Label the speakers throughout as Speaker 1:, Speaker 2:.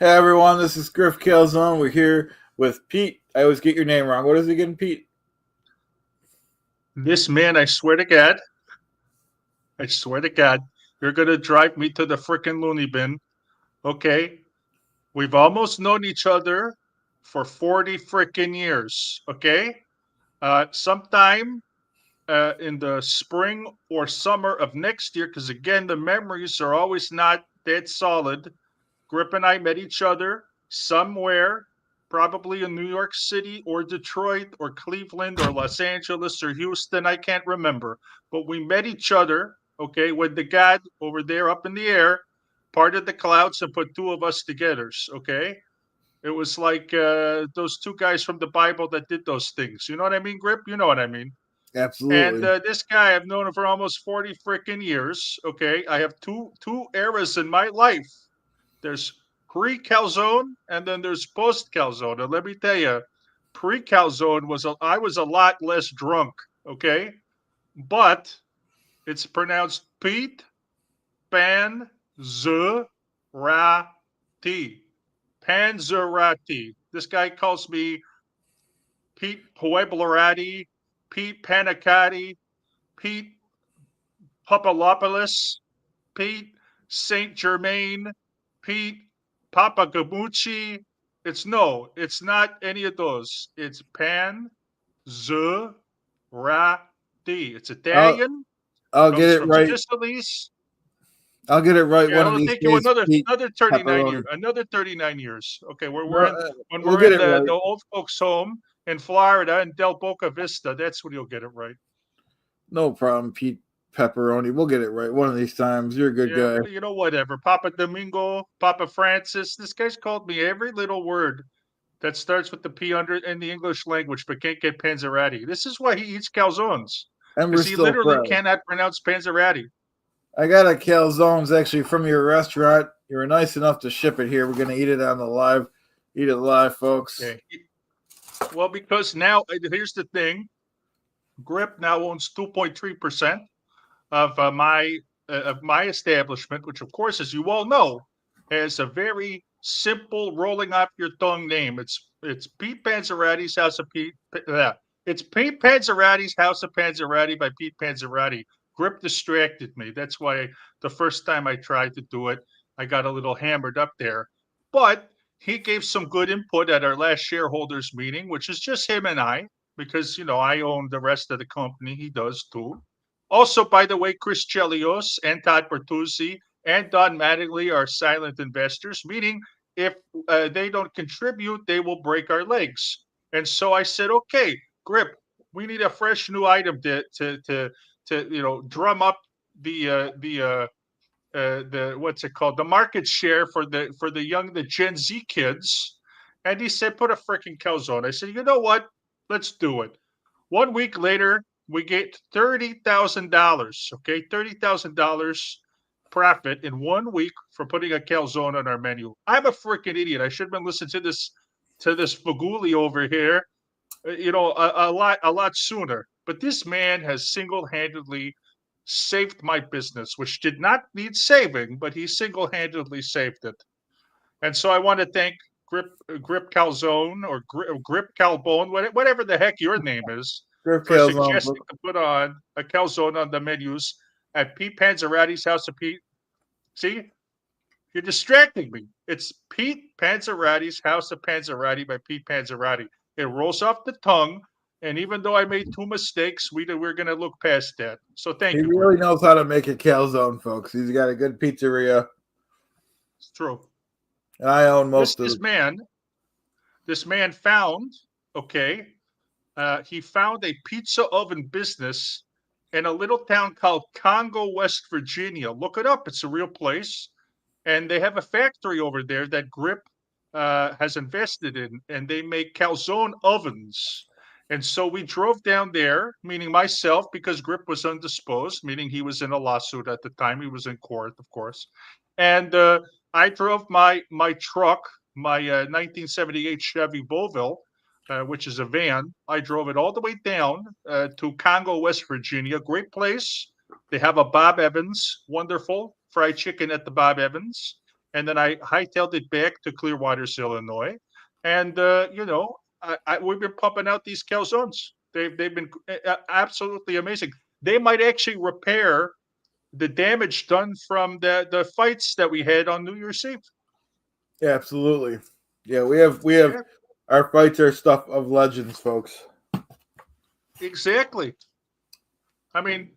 Speaker 1: Hey everyone, this is Griff Calzone. We're here with Pete. I always get your name wrong. What is it again, Pete?
Speaker 2: This man, I swear to God, you're gonna drive me to the frickin' loony bin. Okay, we've almost known each other for 40 frickin' years. Okay, sometime in the spring or summer of next year, because again, the memories are always not that solid. Grip and I met each other somewhere, probably in New York City or Detroit or Cleveland or Los Angeles or Houston. I can't remember. But we met each other, okay, when the God over there up in the air parted the clouds and put two of us together, okay? It was like those two guys from the Bible that did those things. You know what I mean, Grip? You know what I mean. And
Speaker 1: Absolutely.
Speaker 2: this guy, I've known him for almost 40 freaking years. Okay, I have two eras in my life. There's pre-calzone and then there's post-calzone. And let me tell you, pre-calzone I was a lot less drunk, okay? But it's pronounced Pete Panzerotti. Panzerotti. This guy calls me Pete Pueblerati, Pete Panicotti, Pete Papalopoulos, Pete Saint Germain, Pete Papagamucci. It's not any of those. It's Pan Z Ra D. It's
Speaker 1: I'll
Speaker 2: Italian,
Speaker 1: I'll get
Speaker 2: comes
Speaker 1: it
Speaker 2: from
Speaker 1: right.
Speaker 2: Sicily's.
Speaker 1: I'll get it right
Speaker 2: Yeah,
Speaker 1: one of
Speaker 2: it'll
Speaker 1: these
Speaker 2: take you
Speaker 1: days, Pete.
Speaker 2: another 39 years.
Speaker 1: Pepperoni.
Speaker 2: Another 39 years. Okay,
Speaker 1: No,
Speaker 2: when
Speaker 1: we'll
Speaker 2: we're
Speaker 1: get
Speaker 2: in
Speaker 1: it right.
Speaker 2: the old folks home in Florida in Del Boca Vista. That's when you'll get it right.
Speaker 1: No problem, Pete. Pepperoni. We'll get it right one of these times. You're a good
Speaker 2: Yeah,
Speaker 1: guy.
Speaker 2: whatever. Papa Domingo, Papa Francis. This guy's called me every little word that starts with the P under in the English language, but can't get Panzerotti. This is why he eats calzones,
Speaker 1: And we're
Speaker 2: because he
Speaker 1: still
Speaker 2: literally
Speaker 1: friends.
Speaker 2: cannot pronounce Panzerotti.
Speaker 1: I got a calzones actually from your restaurant. You were nice enough to ship it here. We're gonna eat it live, folks.
Speaker 2: Okay. Well, because now here's the thing: Grip now owns 2.3% of my establishment, which, of course, as you all know, has a very simple rolling off your tongue name. It's Pete Panzerotti's House of Pete. It's Pete Panzerotti's House of Panzerotti by Pete Panzerotti. Grip distracted me. That's why the first time I tried to do it, I got a little hammered up there. But he gave some good input at our last shareholders meeting, which is just him and I, because I own the rest of the company. He does too. Also, by the way, Chris Chelios and Todd Bertuzzi and Don Mattingly are silent investors, meaning if they don't contribute, they will break our legs. And so I said, okay, Grip, we need a fresh new item to drum up the what's it called, the market share for the Gen Z kids. And he said, put a freaking calzone. I said, you know what? Let's do it. 1 week later, we get $30,000. Okay, $30,000 profit in 1 week for putting a calzone on our menu. I'm a freaking idiot. I should have been listening to this Faguli over here, a lot sooner. But this man has single-handedly saved my business, which did not need saving, but he single-handedly saved it. And so I want to thank Grip Calzone or Grip Calbone, whatever the heck your name is,
Speaker 1: Griff
Speaker 2: for
Speaker 1: calzones.
Speaker 2: suggesting to put on a calzone on the menus at Pete Panzerotti's House of Pete. See, you're distracting me. It's Pete Panzerotti's House of Panzerotti by Pete Panzerotti. It rolls off the tongue. And even though I made two mistakes, we're going to look past that. So
Speaker 1: He
Speaker 2: thank you, Grip.
Speaker 1: really knows how to make a calzone, folks. He's got a good pizzeria,
Speaker 2: It's true.
Speaker 1: and I own
Speaker 2: This
Speaker 1: most of
Speaker 2: this
Speaker 1: the.
Speaker 2: man, this man found, okay, he found a pizza oven business in a little town called Congo, West Virginia. Look it up; it's a real place, and they have a factory over there that Grip has invested in, and they make calzone ovens. And so we drove down there, meaning myself, because Grip was undisposed, meaning he was in a lawsuit at the time. He was in court, of course, and I drove my truck, my 1978 Chevy Boville, which is a van. I drove it all the way down to Congo, West Virginia. Great place. They have a Bob Evans, wonderful fried chicken at the Bob Evans. and then I hightailed it back to Clearwater, Illinois, and we've been pumping out these calzones. They've been absolutely amazing. They might actually repair the damage done from the fights that we had on New Year's Eve.
Speaker 1: Yeah, absolutely. Yeah, we have
Speaker 2: Yeah,
Speaker 1: our fights are stuff of legends, folks.
Speaker 2: exactly. I mean,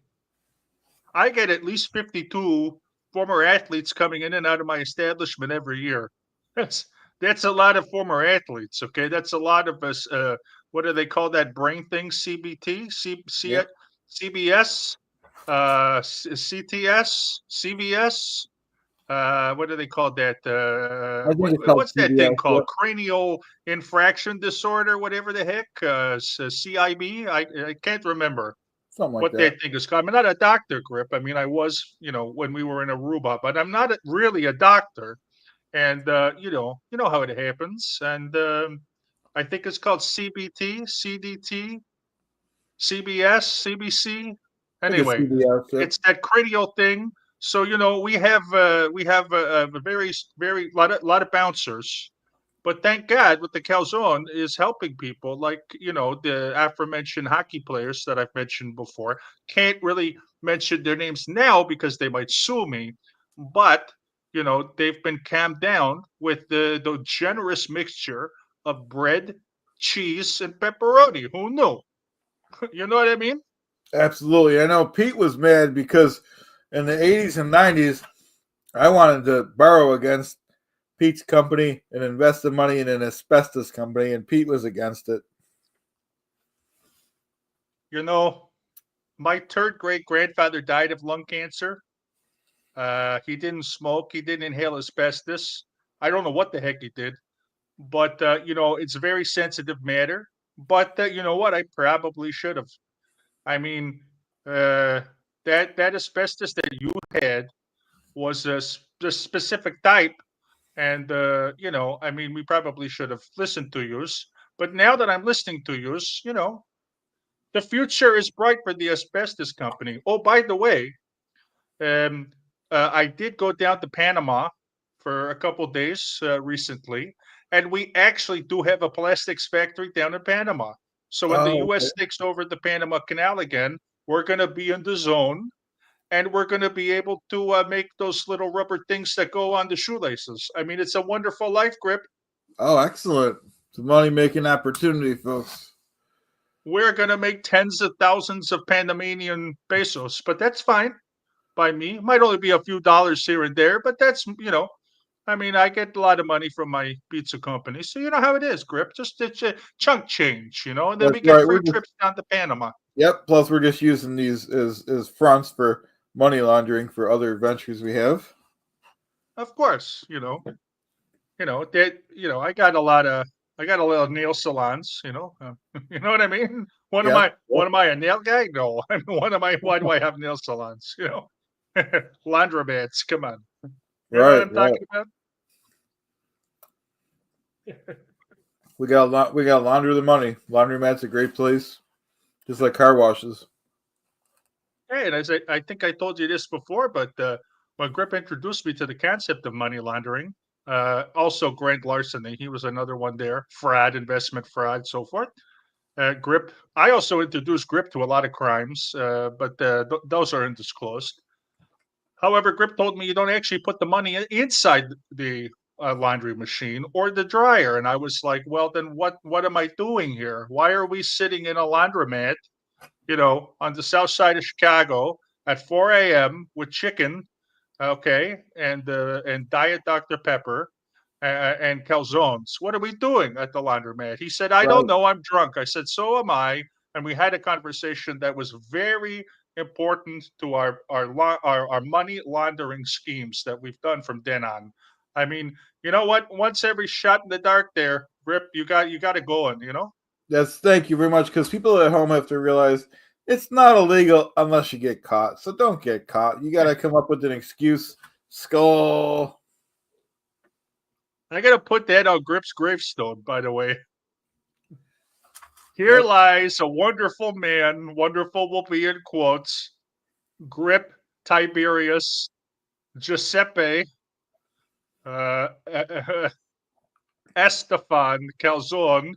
Speaker 2: I get at least 52 former athletes coming in and out of my establishment every year. That's that's a lot of former athletes. Okay, that's a lot of us. What do they call that brain thing? CBT,
Speaker 1: Yeah,
Speaker 2: CBS, CTS, CVS. What do they call that?
Speaker 1: I think it's called
Speaker 2: What's that thing
Speaker 1: CBS. Yep,
Speaker 2: called? Cranial infraction disorder, whatever the heck. CIB. I can't remember
Speaker 1: something like
Speaker 2: what
Speaker 1: that.
Speaker 2: that thing is called. I'm not a doctor, Grip. I mean, I was, when we were in Aruba, but I'm not really a doctor. And you know how it happens. And I think it's called CBT, CDT, CBS, CBC.
Speaker 1: I think it's
Speaker 2: Anyway,
Speaker 1: CBS. Yep.
Speaker 2: it's that cranial thing. So we have a very lot of bouncers, but thank God, what the calzone is helping people, like the aforementioned hockey players that I've mentioned before. Can't really mention their names now because they might sue me, but they've been calmed down with the generous mixture of bread, cheese, and pepperoni. Who knew? You know what I mean?
Speaker 1: Absolutely. I know Pete was mad because in the 80s and 90s, I wanted to borrow against Pete's company and invest the money in an asbestos company, and Pete was against it.
Speaker 2: You know, my third great grandfather died of lung cancer. He didn't smoke. He didn't inhale asbestos. I don't know what the heck he did, but it's a very sensitive matter. But you know what? I probably should have. I mean, uh, that asbestos that you had was a specific type, and I mean, we probably should have listened to yous. But now that I'm listening to yous, the future is bright for the asbestos company. Oh, by the way, Um, I did go down to Panama for a couple days recently, and we actually do have a plastics factory down in Panama. So when the
Speaker 1: Oh, okay.
Speaker 2: U.S. takes over the Panama Canal again, we're going to be in the zone, and we're going to be able to make those little rubber things that go on the shoelaces. I mean, it's a wonderful life, Grip.
Speaker 1: Oh, excellent. It's a money making opportunity, folks.
Speaker 2: We're going to make tens of thousands of Panamanian pesos, but that's fine by me. Might only be a few dollars here and there, but that's. I mean, I get a lot of money from my pizza company, so you know how it is, Grip. Just it's a chunk change, and then
Speaker 1: That's
Speaker 2: we get
Speaker 1: right.
Speaker 2: free trips down to Panama.
Speaker 1: Yep. Plus, we're just using these as fronts for money laundering for other ventures we have.
Speaker 2: Of course, that I got a little nail salons, you know what I mean.
Speaker 1: Yep. Yep.
Speaker 2: What am I, a nail guy? No, I mean, what am I? Why do I have nail salons? Laundromats. Come on, you know what
Speaker 1: Right.
Speaker 2: I'm
Speaker 1: Right.
Speaker 2: talking about?
Speaker 1: We got to launder the money. Laundromat's a great place, just like car washes.
Speaker 2: Hey, and I think I told you this before, but when Grip introduced me to the concept of money laundering, also grand larceny, he was another one there, fraud, investment fraud, so forth. Grip, I also introduced Grip to a lot of crimes, but those are undisclosed. However, Grip told me you don't actually put the money inside the laundry machine or the dryer, and I was like, well, then what am I doing here? Why are we sitting in a laundromat on the south side of Chicago at 4 a.m. with chicken, okay, and Diet Dr. Pepper and calzones. What are we doing at the laundromat? He said, I don't
Speaker 1: Right.
Speaker 2: know. I'm drunk. I said, so am I. And we had a conversation that was very important to our money laundering schemes that we've done from then on. I mean, you know what? Once every shot in the dark there, Rip, you got it going.
Speaker 1: Yes. Thank you very much. Because people at home have to realize it's not illegal unless you get caught. So don't get caught. You got to come up with an excuse. Skull.
Speaker 2: I gotta put that on Grip's gravestone, by the way. Here
Speaker 1: Yep.
Speaker 2: lies a wonderful man, wonderful will be in quotes, Grip Tiberius Giuseppe uh, Estefan Calzone,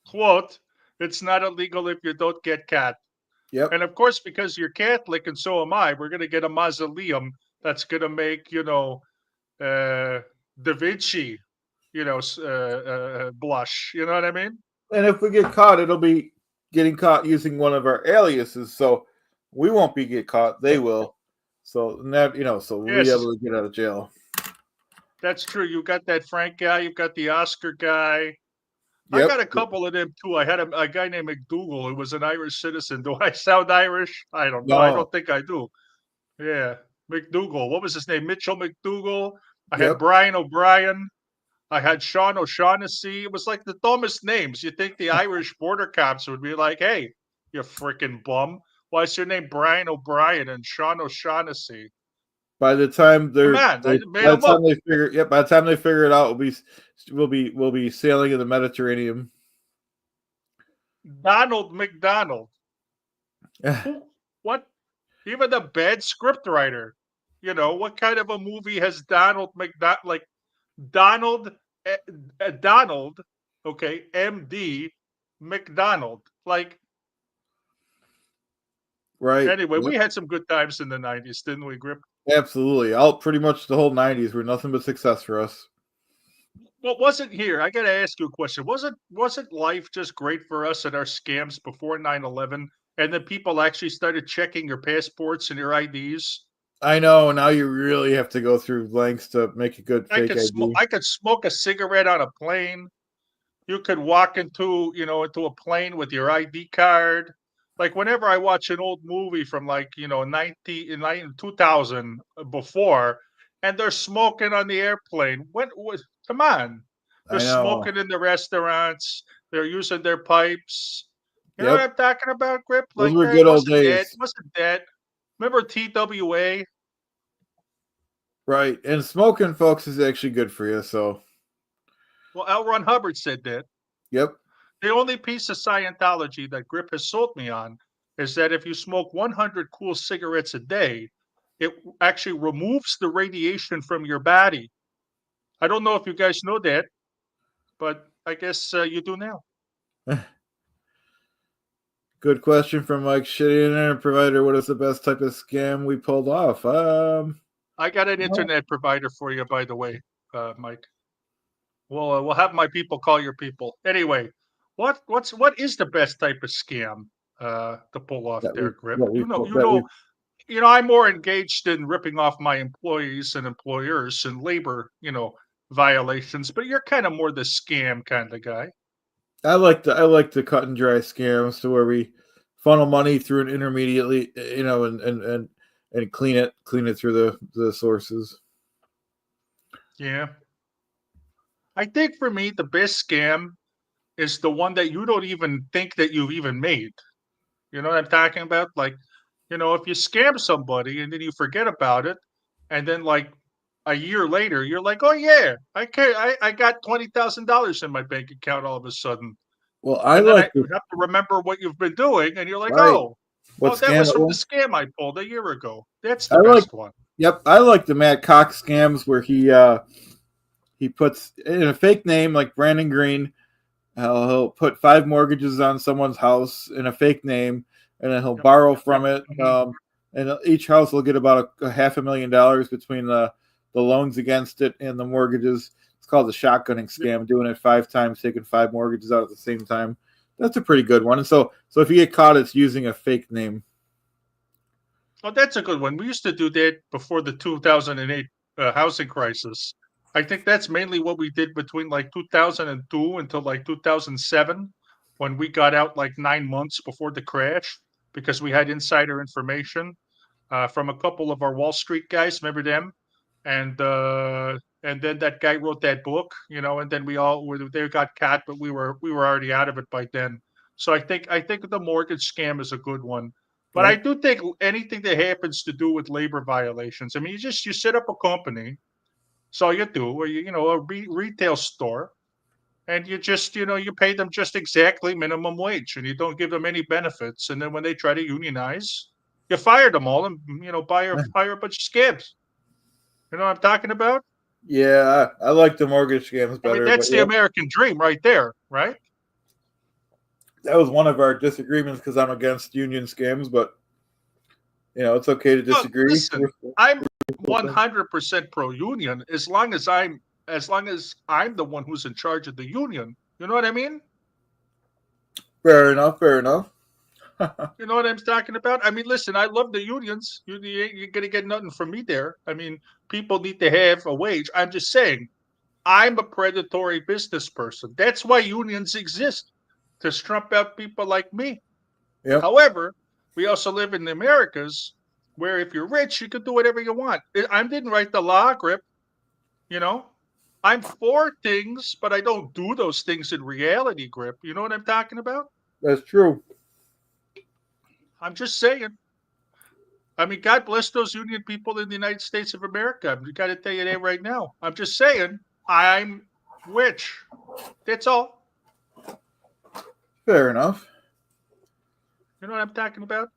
Speaker 2: quote, "It's not illegal if you don't get cat."
Speaker 1: Yep.
Speaker 2: And of course, because you're Catholic and so am I, we're going to get a mausoleum that's going to make, Da Vinci, blush. You know what I mean?
Speaker 1: And if we get caught, it'll be getting caught using one of our aliases. So we won't be caught; they will. So so we'll be
Speaker 2: Yes,
Speaker 1: able to get out of jail.
Speaker 2: that's true. You got that Frank guy, you've got the Oscar guy. I
Speaker 1: Yep.
Speaker 2: got a couple of them too. I had a guy named McDougal who was an Irish citizen. Do I sound Irish? I don't know. I
Speaker 1: No.
Speaker 2: don't think I do. Yeah, McDougal. What was his name? Mitchell McDougal. I had
Speaker 1: Yep.
Speaker 2: Brian O'Brien. I had Sean O'Shaughnessy. It was like the dumbest names. You think the Irish border cops would be like, "Hey, you freaking bum! Why is your name Brian O'Brien and Sean O'Shaughnessy?"
Speaker 1: By the time
Speaker 2: Come on, I made
Speaker 1: by the
Speaker 2: them up.
Speaker 1: time they figure by the time they figure it out, we'll be sailing in the Mediterranean.
Speaker 2: Donald McDonald. Who? What? Even the bad scriptwriter. What kind of a movie has Donald McDonald like Donald Donald? Okay, M.D. McDonald. Like
Speaker 1: Right.
Speaker 2: anyway, we
Speaker 1: Yep.
Speaker 2: had some good times in the '90s, didn't we, Grip?
Speaker 1: Absolutely. All pretty much the whole '90s were nothing but success for us.
Speaker 2: Well, wasn't here. I got to ask you a question. Wasn't life just great for us and our scams before 9/11, and then people actually started checking your passports and your IDs?
Speaker 1: I know. Now you really have to go through lengths to make a good fake ID.
Speaker 2: I could smoke a cigarette on a plane. You could walk into a plane with your ID card. Like whenever I watch an old movie from like, 2000 before, and they're smoking on the airplane. What was, come on. They're
Speaker 1: I know.
Speaker 2: smoking in the restaurants. They're using their pipes. You know what
Speaker 1: Yep.
Speaker 2: I'm talking about, Grip?
Speaker 1: Those
Speaker 2: Like,
Speaker 1: were
Speaker 2: hey,
Speaker 1: good old days.
Speaker 2: wasn't that, remember TWA?
Speaker 1: Right. And smoking, folks, is actually good for you. So,
Speaker 2: Well, L. Ron Hubbard said that.
Speaker 1: yep.
Speaker 2: The only piece of Scientology that Grip has sold me on is that if you smoke 100 cool cigarettes a day, it actually removes the radiation from your body. I don't know if you guys know that, but I guess you do now.
Speaker 1: Good question from Mike. Shitty internet provider. What is the best type of scam we pulled off?
Speaker 2: I got an
Speaker 1: Well,
Speaker 2: internet provider for you, by the way, Mike. We'll have my people call your people. Anyway, what is the best type of scam to pull off
Speaker 1: that we
Speaker 2: there, Grip?
Speaker 1: that we
Speaker 2: You know,
Speaker 1: pulled
Speaker 2: you
Speaker 1: that we
Speaker 2: know, I'm more engaged in ripping off my employees and employers and labor, violations, but you're kind of more the scam kind of guy.
Speaker 1: I like the cut and dry scams to where we funnel money through an intermediately, and clean it through the sources.
Speaker 2: Yeah. I think for me, the best scam is the one that you don't even think that you've even made. You know what I'm talking about? Like, if you scam somebody and then you forget about it, and then like a year later, you're like, oh yeah, I got $20,000 in my bank account all of a sudden.
Speaker 1: Well, I
Speaker 2: And then
Speaker 1: like
Speaker 2: I have to remember what you've been doing, and you're like,
Speaker 1: right. What
Speaker 2: that was
Speaker 1: scam?
Speaker 2: from the scam I pulled a year ago. That's
Speaker 1: I
Speaker 2: the
Speaker 1: like.
Speaker 2: best one.
Speaker 1: Yep, I like the Matt Cox scams where he puts in a fake name like Brandon Green. He'll put 5 mortgages on someone's house in a fake name, and then he'll
Speaker 2: Yep,
Speaker 1: borrow
Speaker 2: yep, yep.
Speaker 1: from it.
Speaker 2: Mhm.
Speaker 1: And each house will get about a $500,000 between the loans against it and the mortgages. It's called the shotgunning
Speaker 2: Yep.
Speaker 1: scam, doing it 5 times, taking 5 mortgages out at the same time. That's a pretty good one. And so if you get caught, it's using a fake name.
Speaker 2: Well, that's a good one. We used to do that before the 2008 housing crisis. I think that's mainly what we did between like 2002 until like 2007, when we got out like 9 months before the crash because we had insider information from a couple of our Wall Street guys. Remember them? And then that guy wrote that book, and then they got caught, but we were already out of it by then. So I think the mortgage scam is a good one. But I
Speaker 1: Yep.
Speaker 2: do think anything that happens to do with labor violations. I mean, you set up a company, so you do, or a retail store, and you just you pay them just exactly minimum wage, and you don't give them any benefits. And then when they try to unionize, you fire them all, and hire a bunch of scabs. You know what I'm talking about?
Speaker 1: Yeah, I like the mortgage scams
Speaker 2: I mean,
Speaker 1: better, but
Speaker 2: that's the
Speaker 1: yeah,
Speaker 2: American dream right there, right?
Speaker 1: that was one of our disagreements because I'm against union scams. But it's okay to
Speaker 2: Well,
Speaker 1: disagree.
Speaker 2: listen, I'm 100% pro union as long as I'm the one who's in charge of the union. You know what I mean?
Speaker 1: Fair enough. Fair enough.
Speaker 2: You know what I'm talking about? I mean, listen, I love the unions. You're going to get nothing from me there. I mean, people need to have a wage. I'm just saying, I'm a predatory business person. That's why unions exist, to strump out people like me.
Speaker 1: Yep,
Speaker 2: However, we also live in the Americas where if you're rich, you can do whatever you want. I didn't write the law, Grip. You know, I'm for things, but I don't do those things in reality, Grip. You know what I'm talking about?
Speaker 1: that's true.
Speaker 2: I'm just saying. I mean, God bless those union people in the United States of America. I got to tell you that right now. I'm just saying, I'm rich. That's all.
Speaker 1: Fair enough.
Speaker 2: You know what I'm talking about?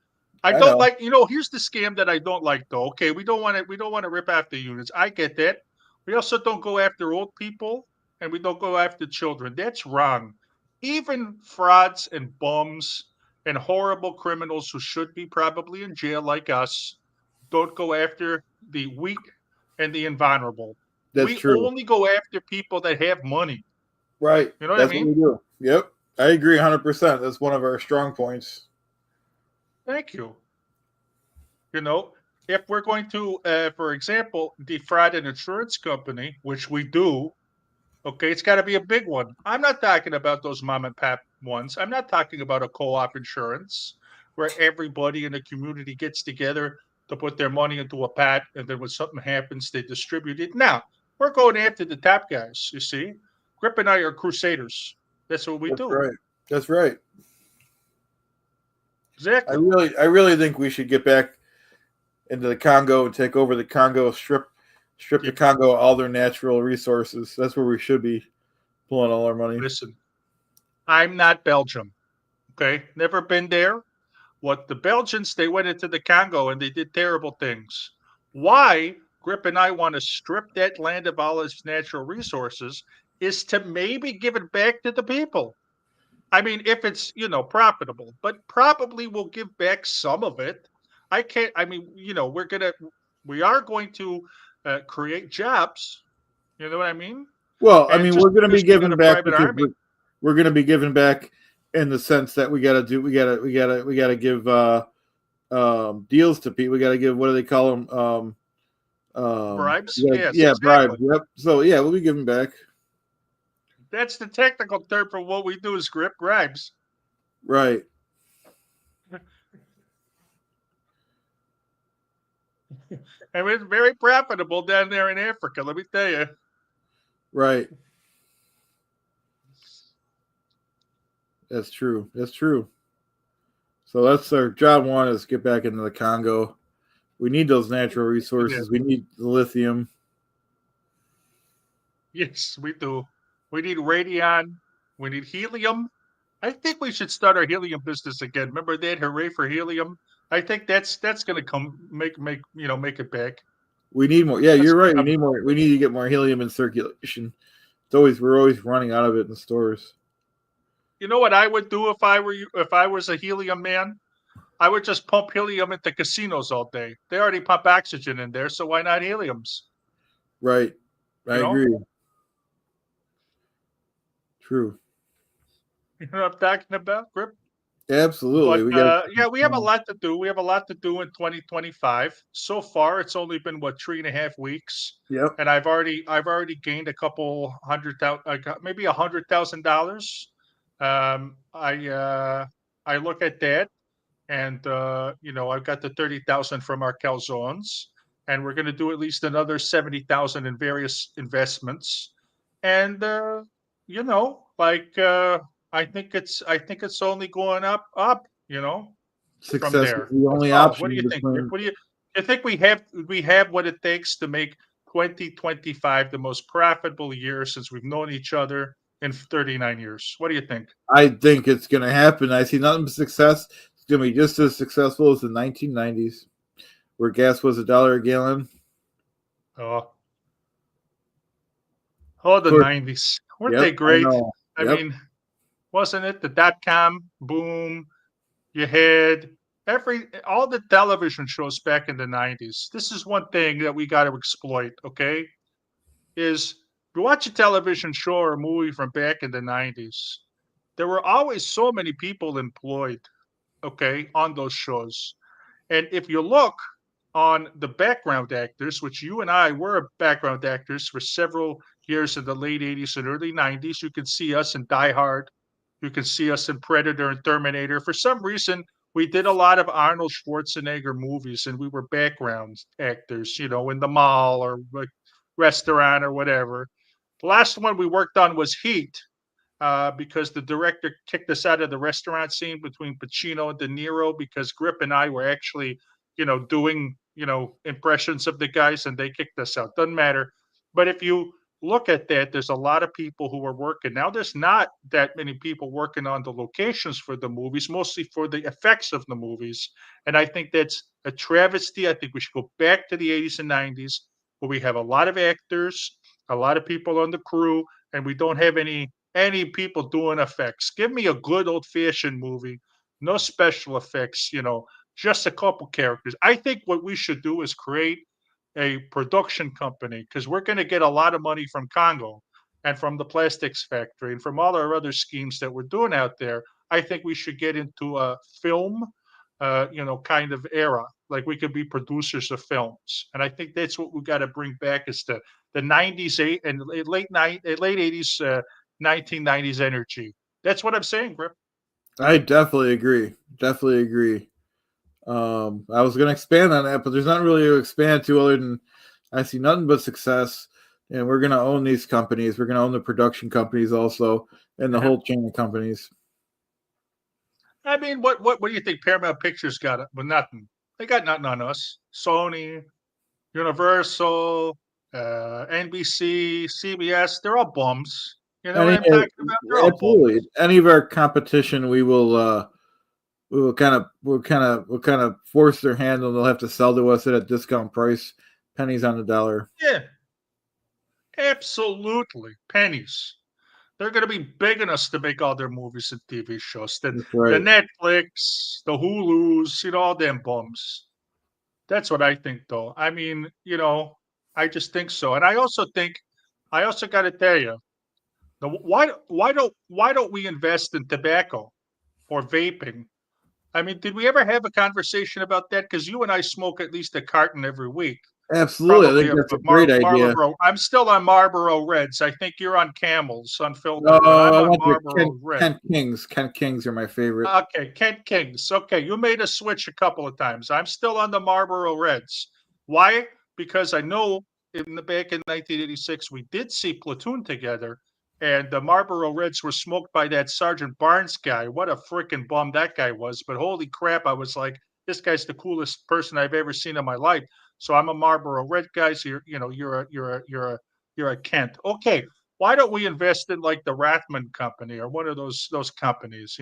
Speaker 2: I
Speaker 1: I
Speaker 2: don't
Speaker 1: know.
Speaker 2: like, here's the scam that I don't like though. Okay, we don't want to rip after unions. I get that. We also don't go after old people and we don't go after children. That's wrong. Even frauds and bums and horrible criminals who should be probably in jail like us don't go after the weak and the invulnerable.
Speaker 1: That's
Speaker 2: We
Speaker 1: true.
Speaker 2: only go after people that have money.
Speaker 1: Right.
Speaker 2: You know what I
Speaker 1: That's what
Speaker 2: mean?
Speaker 1: we do. Yep. I agree 100%. That's one of our strong points.
Speaker 2: Thank you. You know, if we're going to, for example, defraud an insurance company, which we do, okay, it's got to be a big one. I'm not talking about those mom and pop ones. I'm not talking about a co op insurance where everybody in the community gets together to put their money into a pot and then when something happens, they distribute it. Now, we're going after the top guys, you see. Grip and I are crusaders. That's what we
Speaker 1: That's
Speaker 2: do.
Speaker 1: right. That's right. I
Speaker 2: Exactly.
Speaker 1: really, I really think we should get back into the Congo and take over the Congo, strip the
Speaker 2: Yep.
Speaker 1: Congo of all their natural resources. That's where we should be pulling all our money.
Speaker 2: Listen, I'm not Belgium. Okay. Never been there. What the Belgians, they went into the Congo and they did terrible things. Why Grip and I want to strip that land of all its natural resources is to maybe give it back to the people. I mean, if it's, profitable, but probably we'll give back some of it. I mean, we are going to create jobs. You know what I mean?
Speaker 1: Well, I
Speaker 2: And
Speaker 1: mean,
Speaker 2: just
Speaker 1: we're going to be
Speaker 2: because we got
Speaker 1: giving
Speaker 2: a
Speaker 1: back
Speaker 2: private
Speaker 1: because
Speaker 2: army,
Speaker 1: we're going to be giving back in the sense that we got to give deals to people. We got to give, what do they call them?
Speaker 2: bribes, yes,
Speaker 1: Yeah, bribes.
Speaker 2: exactly.
Speaker 1: Yep. So yeah, we'll be giving back.
Speaker 2: That's the technical term for what we do is grip bribes.
Speaker 1: Right.
Speaker 2: And it's very profitable down there in Africa, let me tell you.
Speaker 1: Right. That's true. That's true. So that's our job one is get back into the Congo. We need those natural
Speaker 2: Yeah.
Speaker 1: resources. We need the lithium.
Speaker 2: Yes, we do. We need radion. We need helium. I think we should start our helium business again. Remember that? Hooray for helium! I think that's going to come make it back.
Speaker 1: We need more. Yeah,
Speaker 2: That's
Speaker 1: you're
Speaker 2: gonna
Speaker 1: right. We
Speaker 2: come.
Speaker 1: need more. We need to get more helium in circulation. We're always running out of it in the stores.
Speaker 2: You know what I would do if I were you? If I was a helium man, I would just pump helium into casinos all day. They already pump oxygen in there, so why not heliums?
Speaker 1: Right. I
Speaker 2: You know,
Speaker 1: agree. True.
Speaker 2: you know what I'm talking about, Grip?
Speaker 1: Absolutely.
Speaker 2: But
Speaker 1: We got
Speaker 2: yeah, we have a
Speaker 1: to.
Speaker 2: lot to do. We have a lot to do in 2025. So far, it's only been what 3.5 weeks,
Speaker 1: Yep.
Speaker 2: and I've already gained a couple hundred thousand, maybe $100,000. I look at that, and I've got the 30,000 from our calzones, and we're going to do at least another 70,000 in various investments, and I think it's only going up, from
Speaker 1: Success is
Speaker 2: there.
Speaker 1: the
Speaker 2: That's
Speaker 1: only
Speaker 2: all. What do
Speaker 1: option
Speaker 2: you think, Rick?
Speaker 1: between.
Speaker 2: You think we have what it takes to make 2025 the most profitable year since we've known each other in 39 years? What do you think?
Speaker 1: I think it's going to happen. I see nothing but success. It's going to be just as successful as the 1990s, where gas was $1 a gallon.
Speaker 2: Oh, Oh,
Speaker 1: Of
Speaker 2: the
Speaker 1: course.
Speaker 2: 90s. Weren't they
Speaker 1: Yep, I
Speaker 2: great?
Speaker 1: know.
Speaker 2: I
Speaker 1: Yep.
Speaker 2: mean, wasn't it the dot-com boom? You had all the television shows back in the 90s. This is one thing that we got to exploit, okay? Is you watch a television show or a movie from back in the 90s, there were always so many people employed, okay, on those shows. And if you look on the background actors, which you and I were background actors for several years in the late 80s and early 90s, you can see us in Die Hard. You can see us in Predator and Terminator. For some reason, we did a lot of Arnold Schwarzenegger movies and we were background actors, in the mall or like restaurant or whatever. The last one we worked on was Heat, because the director kicked us out of the restaurant scene between Pacino and De Niro because Grip and I were actually, doing, impressions of the guys and they kicked us out. Doesn't matter. But if you look at that, there's a lot of people who are working. Now, there's not that many people working on the locations for the movies, mostly for the effects of the movies. And I think that's a travesty. I think we should go back to the 80s and 90s where we have a lot of actors, a lot of people on the crew, and we don't have any people doing effects. Give me a good old fashioned movie, no special effects, just a couple characters. I think what we should do is create a production company because we're going to get a lot of money from Congo and from the plastics factory and from all our other schemes that we're doing out there. I think we should get into a film, kind of era. Like we could be producers of films, and I think that's what we got to bring back is the '90s and late '80s 1990s energy. That's what I'm saying, Grip.
Speaker 1: I definitely agree. Definitely agree. I was going to expand on that, but there's not really to expand to other than I see nothing but success, and we're going to own these companies. We're going to own the production companies also, and the
Speaker 2: Yeah.
Speaker 1: whole chain of companies.
Speaker 2: I mean, what do you think Paramount Pictures got? Well, nothing. They got nothing on us. Sony, Universal, NBC, CBS, they're all bums. You know what
Speaker 1: Any,
Speaker 2: I'm talking about? They're all
Speaker 1: absolutely,
Speaker 2: bums.
Speaker 1: any of our competition, we'll kind of force their hand, and they'll have to sell to us at a discount price, pennies on the dollar.
Speaker 2: Yeah, absolutely. Pennies. They're going to be begging us to make all their movies and TV shows.
Speaker 1: That's
Speaker 2: The
Speaker 1: right.
Speaker 2: Netflix, the Hulus, all them bums. That's what I think, though. I mean, I just think so. And I also got to tell you, why don't we invest in tobacco or vaping? I mean, did we ever have a conversation about that? Because you and I smoke at least a carton every week.
Speaker 1: Absolutely, I
Speaker 2: Probably
Speaker 1: think
Speaker 2: a
Speaker 1: that's a great idea.
Speaker 2: Marlboro. I'm still on Marlboro Reds. I think you're on Camels, unfiltered, but I'm
Speaker 1: I
Speaker 2: on
Speaker 1: went to
Speaker 2: Marlboro Red.
Speaker 1: Kent Kings. Kent Kings are my favorite.
Speaker 2: Okay, Kent Kings. Okay, you made a switch a couple of times. I'm still on the Marlboro Reds. Why? Because I know back in 1986 we did see Platoon together, and the Marlboro Reds were smoked by that Sergeant Barnes guy. What a freaking bum that guy was! But holy crap, I was like, this guy's the coolest person I've ever seen in my life. So I'm a Marlboro Red guy. So you're a Kent. Okay, why don't we invest in like the Rathman Company or one of those companies?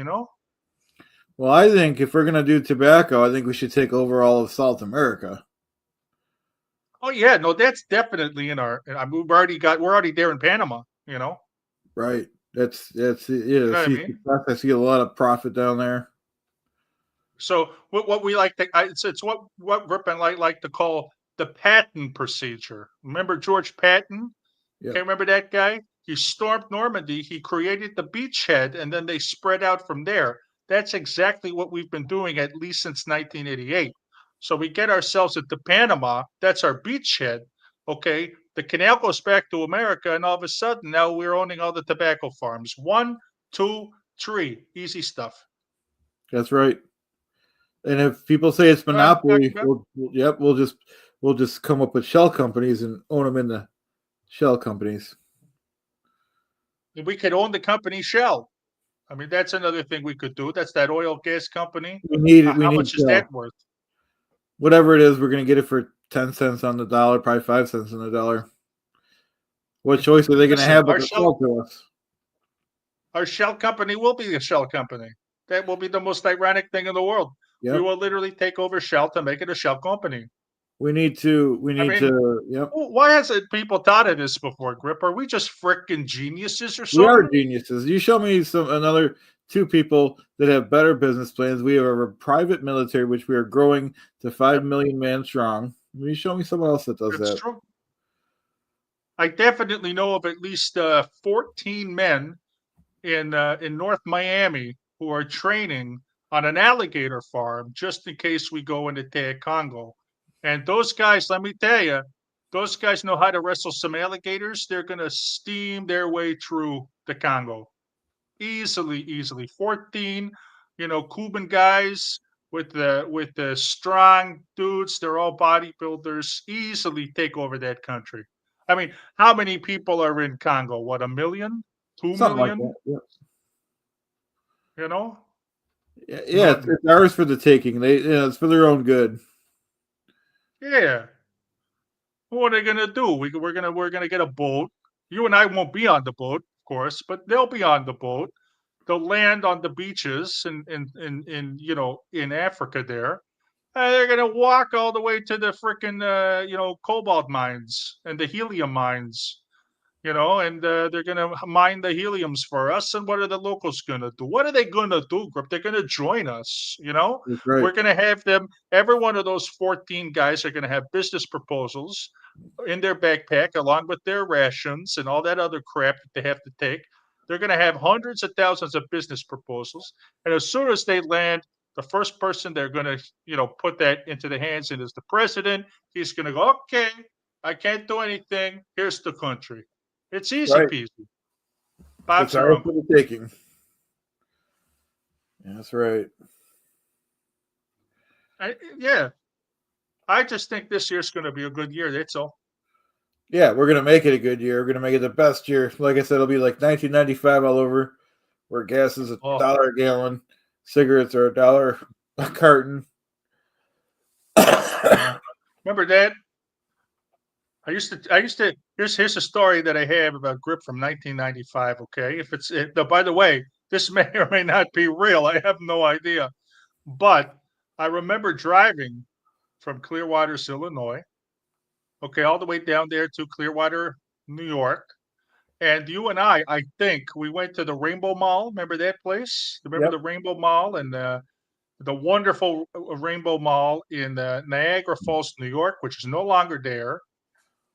Speaker 1: Well, I think if we're gonna do tobacco, I think we should take over all of South America.
Speaker 2: Oh yeah, no, that's definitely in our. I mean, we're already there in Panama.
Speaker 1: Right. That's
Speaker 2: You
Speaker 1: yeah.
Speaker 2: know what I
Speaker 1: See
Speaker 2: mean.
Speaker 1: success. I see a lot of profit down there.
Speaker 2: So what we like to it's what Rip and Light like to call the Patton procedure. Remember George Patton?
Speaker 1: Yep.
Speaker 2: Okay, remember that guy? He stormed Normandy. He created the beachhead, and then they spread out from there. That's exactly what we've been doing at least since 1988. So we get ourselves into Panama. That's our beachhead. Okay, the canal goes back to America, and all of a sudden now we're owning all the tobacco farms. One, two, three, easy stuff.
Speaker 1: That's right. And if people say it's
Speaker 2: You know what I'm talking
Speaker 1: monopoly,
Speaker 2: about?
Speaker 1: yep, we'll just come up with shell companies and own them in the shell companies.
Speaker 2: We could own the company Shell. I mean, that's another thing we could do. That's that oil gas company.
Speaker 1: We
Speaker 2: How
Speaker 1: need
Speaker 2: much is that
Speaker 1: shell.
Speaker 2: worth?
Speaker 1: Whatever it is, we're gonna get it for 10 cents on the dollar, probably 5 cents on the dollar. What choice are they gonna
Speaker 2: Listen,
Speaker 1: have but to sell to us?
Speaker 2: our shell company will be a shell company. That will be the most ironic thing in the world. We
Speaker 1: Yep.
Speaker 2: will literally take over Shell to make it a shell company.
Speaker 1: We need to.
Speaker 2: I mean,
Speaker 1: Yep.
Speaker 2: why hasn't people thought of this before, Grip? Are we just freaking geniuses or
Speaker 1: We are
Speaker 2: something?
Speaker 1: geniuses. You show me another two people that have better business plans. We have a private military, which we are growing to 5 million man strong. You show me someone else that does
Speaker 2: It's
Speaker 1: that.
Speaker 2: true. I definitely know of at least 14 men in North Miami who are training on an alligator farm just in case we go and attack Congo. And those guys, let me tell you, those guys know how to wrestle some alligators. They're going to steam their way through the Congo easily, easily. 14, Cuban guys with the strong dudes. They're all bodybuilders. Easily take over that country. I mean, how many people are in Congo? What, a million? Two
Speaker 1: Something like
Speaker 2: million?
Speaker 1: that. Yeah,
Speaker 2: You know?
Speaker 1: yeah,
Speaker 2: None.
Speaker 1: it's ours for the taking. It's for their own good.
Speaker 2: Yeah. What are they gonna do? We're gonna get a boat. You and I won't be on the boat, of course, but they'll be on the boat. They'll land on the beaches in Africa there. And they're gonna walk all the way to the freaking cobalt mines and the helium mines. And they're going to mine the heliums for us. And what are the locals going to do? What are they going to do, Grip? They're going to join us.
Speaker 1: That's right.
Speaker 2: We're going to have them, every one of those 14 guys are going to have business proposals in their backpack, along with their rations and all that other crap that they have to take. They're going to have hundreds of thousands of business proposals. And as soon as they land, the first person they're going to, put that into the hands in is the president. He's going to go, okay, I can't do anything. Here's the country. It's easy
Speaker 1: Right.
Speaker 2: peasy. Bob's
Speaker 1: It's
Speaker 2: your
Speaker 1: ours for
Speaker 2: uncle.
Speaker 1: the taking. Yeah, that's right.
Speaker 2: Yeah, I just think this year's going to be a good year. That's all.
Speaker 1: Yeah, we're gonna make it a good year. We're gonna make it the best year. Like I said, it'll be like 1995 all over, where gas is a
Speaker 2: Oh,
Speaker 1: dollar a gallon, cigarettes are a dollar a carton.
Speaker 2: remember that? Here's a story that I have about Grip from 1995. Okay, by the way, this may or may not be real. I have no idea, but I remember driving from Clearwater, Illinois. Okay, all the way down there to Clearwater, New York. And you and I think we went to the Rainbow Mall. Remember that place? Remember
Speaker 1: Yep.
Speaker 2: the Rainbow Mall and the wonderful Rainbow Mall in Niagara Falls, New York, which is no longer there.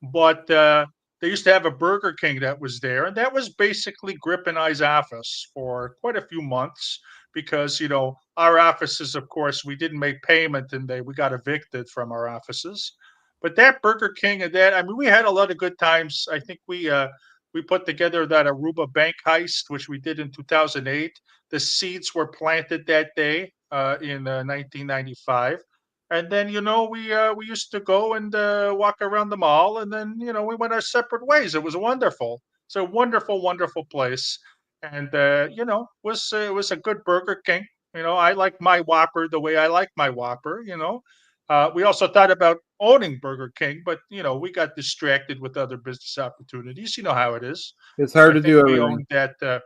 Speaker 2: But they used to have a Burger King that was there, and that was basically Grip and I's office for quite a few months because our offices, of course, we didn't make payment and we got evicted from our offices. But that Burger King and that, I mean, we had a lot of good times. I think we put together that Aruba bank heist, which we did in 2008. The seeds were planted that day in 1995. And then we used to go and walk around the mall, and then we went our separate ways. It was wonderful. It's a wonderful, wonderful place, and was a good Burger King. I like my Whopper the way I like my Whopper. We also thought about owning Burger King, but we got distracted with other business opportunities. You know how it is.
Speaker 1: It's
Speaker 2: So
Speaker 1: hard
Speaker 2: I
Speaker 1: to
Speaker 2: think
Speaker 1: do
Speaker 2: we
Speaker 1: everything.
Speaker 2: owned that.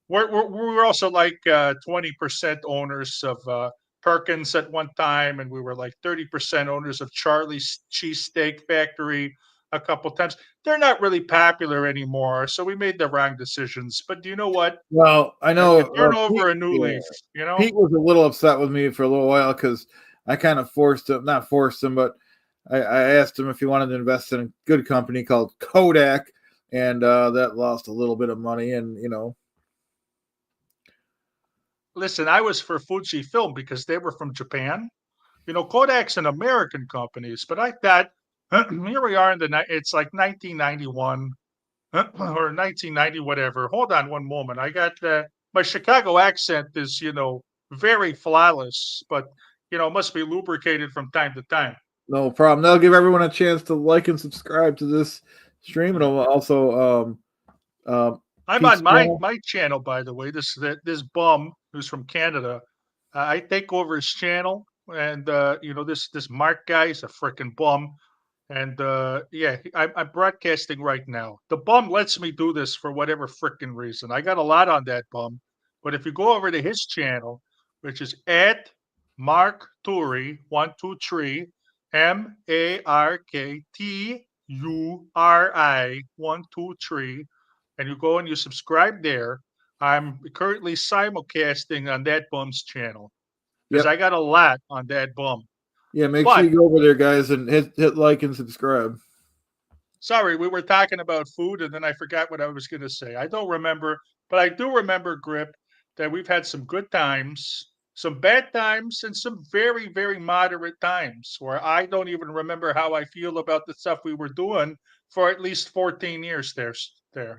Speaker 2: We're also like 20% owners of Perkins at one time, and we were like 30% owners of Charlie's Cheesesteak Factory a couple times. They're not really popular anymore, so we made the wrong decisions. But do you know what?
Speaker 1: Well, I
Speaker 2: You
Speaker 1: know
Speaker 2: turn
Speaker 1: Pete.
Speaker 2: over a new
Speaker 1: Yeah,
Speaker 2: leaf. You know.
Speaker 1: Pete was a little upset with me for a little while because I kind of forced him, not forced him, but I asked him if he wanted to invest in a good company called Kodak, and that lost a little bit of money. And
Speaker 2: Listen, I was for Fujifilm because they were from Japan. Kodak's an American companies, but I thought here we are in it's like 1991 or 1990, whatever. Hold on one moment. I got my Chicago accent is, very flawless, but must be lubricated from time to time.
Speaker 1: no problem. That'll give everyone a chance to like and subscribe to this stream. It'll also
Speaker 2: I'm
Speaker 1: Pete's
Speaker 2: on my
Speaker 1: channel.
Speaker 2: my channel, by the way. This bum who's from Canada, I take over his channel, and this Mark guy is a freaking bum. And yeah, I'm broadcasting right now. The bum lets me do this for whatever freaking reason. I got a lot on that bum, but if you go over to his channel, which is at Mark Turi 123, MARKTURI123, and you go and you subscribe there. I'm currently simulcasting on that bum's channel because
Speaker 1: Yep.
Speaker 2: I got a lot on that bum.
Speaker 1: Yeah, make sure
Speaker 2: But
Speaker 1: you go over there, guys, and hit like and subscribe.
Speaker 2: sorry, we were talking about food, and then I forgot what I was going to say. I don't remember, but I do remember, Grip, that we've had some good times, some bad times, and some very, very moderate times where I don't even remember how I feel about the stuff we were doing for at least 14 years there,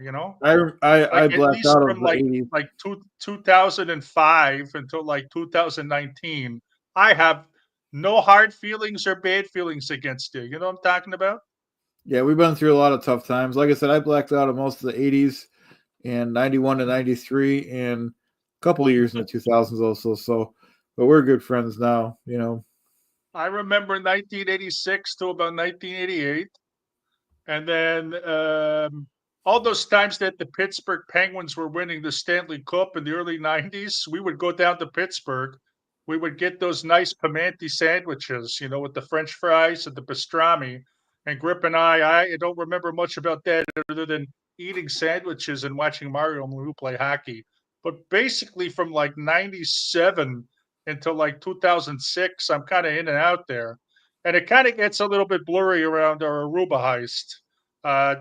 Speaker 2: you know?
Speaker 1: I
Speaker 2: Like at
Speaker 1: blacked
Speaker 2: least
Speaker 1: out of
Speaker 2: from
Speaker 1: the 80s.
Speaker 2: like 2005 until like 2019, I have no hard feelings or bad feelings against you. You know what I'm talking about?
Speaker 1: Yeah, we've been through a lot of tough times. Like I said, I blacked out of most of the 80s and 91 to 93 and a couple of years in the 2000s also. So, but we're good friends now, you know.
Speaker 2: I remember 1986 to about 1988. And then all those times that the Pittsburgh Penguins were winning the Stanley Cup in the early 90s, we would go down to Pittsburgh. We would get those nice pimenti sandwiches, you know, with the French fries and the pastrami. And Grip and I don't remember much about that other than eating sandwiches and watching Mario Lemieux play hockey. But basically, from like 97 until like 2006, I'm kind of in and out there. And it kind of gets a little bit blurry around our Aruba heist.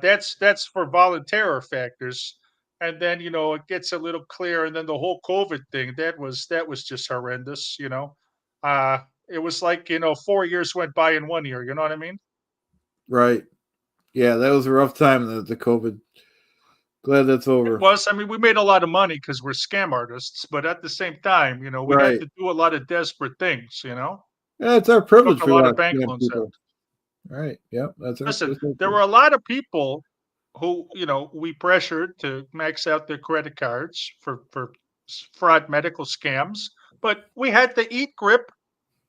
Speaker 2: That's for volunteer factors, and then you know it gets a little clear, and then the whole COVID thing that was just horrendous. You know, it was like 4 years went by in 1 year. You know what I mean?
Speaker 1: Right. Yeah, that was a rough time, the COVID. Glad that's
Speaker 2: It
Speaker 1: over.
Speaker 2: was. I mean, we made a lot of money because we're scam artists, but at the same time, we had
Speaker 1: Right.
Speaker 2: to do a lot of desperate things.
Speaker 1: Yeah, it's our
Speaker 2: Took
Speaker 1: privilege
Speaker 2: a
Speaker 1: for a
Speaker 2: lot
Speaker 1: lot
Speaker 2: of
Speaker 1: of
Speaker 2: bank
Speaker 1: scam
Speaker 2: loans out.
Speaker 1: people. Right. Yep.
Speaker 2: Listen,
Speaker 1: That's our
Speaker 2: there were a lot of people who, we pressured to max out their credit cards for fraud medical scams, but we had to eat, Grip.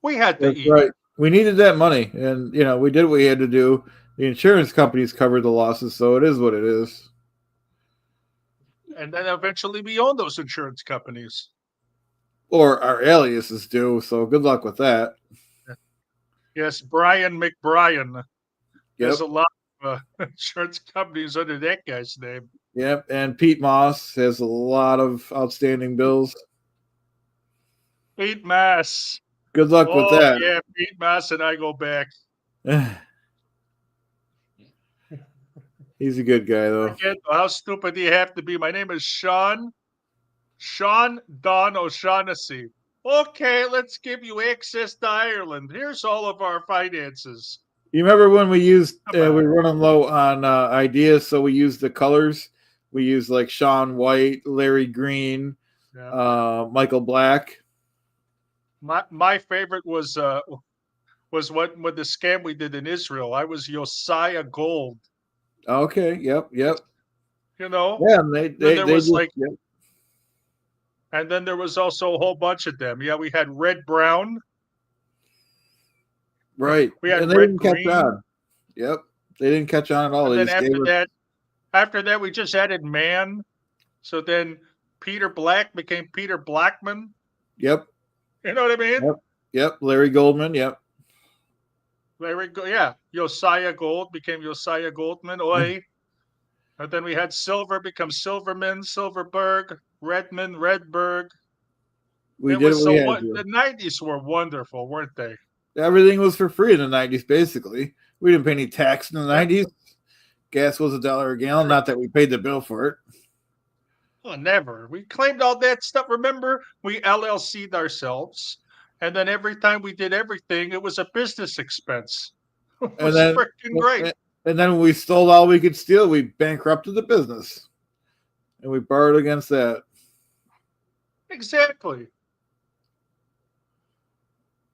Speaker 2: We had to
Speaker 1: That's
Speaker 2: eat.
Speaker 1: right. We needed that money, and we did what we had to do. The insurance companies covered the losses, so it is what it is.
Speaker 2: And then eventually we owned those insurance companies.
Speaker 1: Or our aliases do. So good luck with that.
Speaker 2: Yes, Brian McBrien has
Speaker 1: Yep.
Speaker 2: a lot of insurance companies under that guy's name.
Speaker 1: Yep. And Pete Moss has a lot of outstanding bills.
Speaker 2: Pete Mass.
Speaker 1: Good luck with
Speaker 2: Oh,
Speaker 1: that.
Speaker 2: yeah, Pete Mass and I go back.
Speaker 1: He's a good guy, though.
Speaker 2: Forget how stupid do you have to be? My name is Sean Don O'Shaughnessy. Okay, let's give you access to Ireland. Here's all of our finances.
Speaker 1: You remember when we used
Speaker 2: Come
Speaker 1: we
Speaker 2: on.
Speaker 1: were running low on ideas, so we used the colors. We used like Sean White, Larry Green,
Speaker 2: Yeah.
Speaker 1: Michael Black.
Speaker 2: My favorite was what the scam we did in Israel. I was Josiah Gold.
Speaker 1: Okay, yep.
Speaker 2: You know,
Speaker 1: Yeah, and
Speaker 2: then there
Speaker 1: they
Speaker 2: was
Speaker 1: just
Speaker 2: like, and then there was also a whole bunch of them. Yeah, we had Red Brown.
Speaker 1: right,
Speaker 2: We had
Speaker 1: and they
Speaker 2: Red
Speaker 1: didn't catch
Speaker 2: Green,
Speaker 1: on. Yep, they didn't catch on at all.
Speaker 2: and
Speaker 1: They
Speaker 2: then
Speaker 1: just gave us.
Speaker 2: after that, we just added Man. So then Peter Black became Peter Blackman.
Speaker 1: Yep,
Speaker 2: You know what I mean?
Speaker 1: yep. Larry Goldman. Yep.
Speaker 2: Yeah. Josiah Gold became Josiah Goldman. Oi. And then we had Silver become Silverman, Silverberg, Redman, Redberg.
Speaker 1: We
Speaker 2: It
Speaker 1: did
Speaker 2: was
Speaker 1: what we
Speaker 2: so
Speaker 1: had
Speaker 2: what
Speaker 1: to.
Speaker 2: the 90s were wonderful, weren't they?
Speaker 1: Everything was for free in the '90s. Basically, we didn't pay any tax in the
Speaker 2: Yeah.
Speaker 1: '90s. Gas was $1 a gallon. Not that we paid the bill for it.
Speaker 2: Oh, never. We claimed all that stuff. Remember, we LLC'd ourselves. And then every time we did everything, it was a business expense. It
Speaker 1: And
Speaker 2: was
Speaker 1: then
Speaker 2: freaking great.
Speaker 1: when we stole all we could steal, we bankrupted the business, and we borrowed against that.
Speaker 2: Exactly.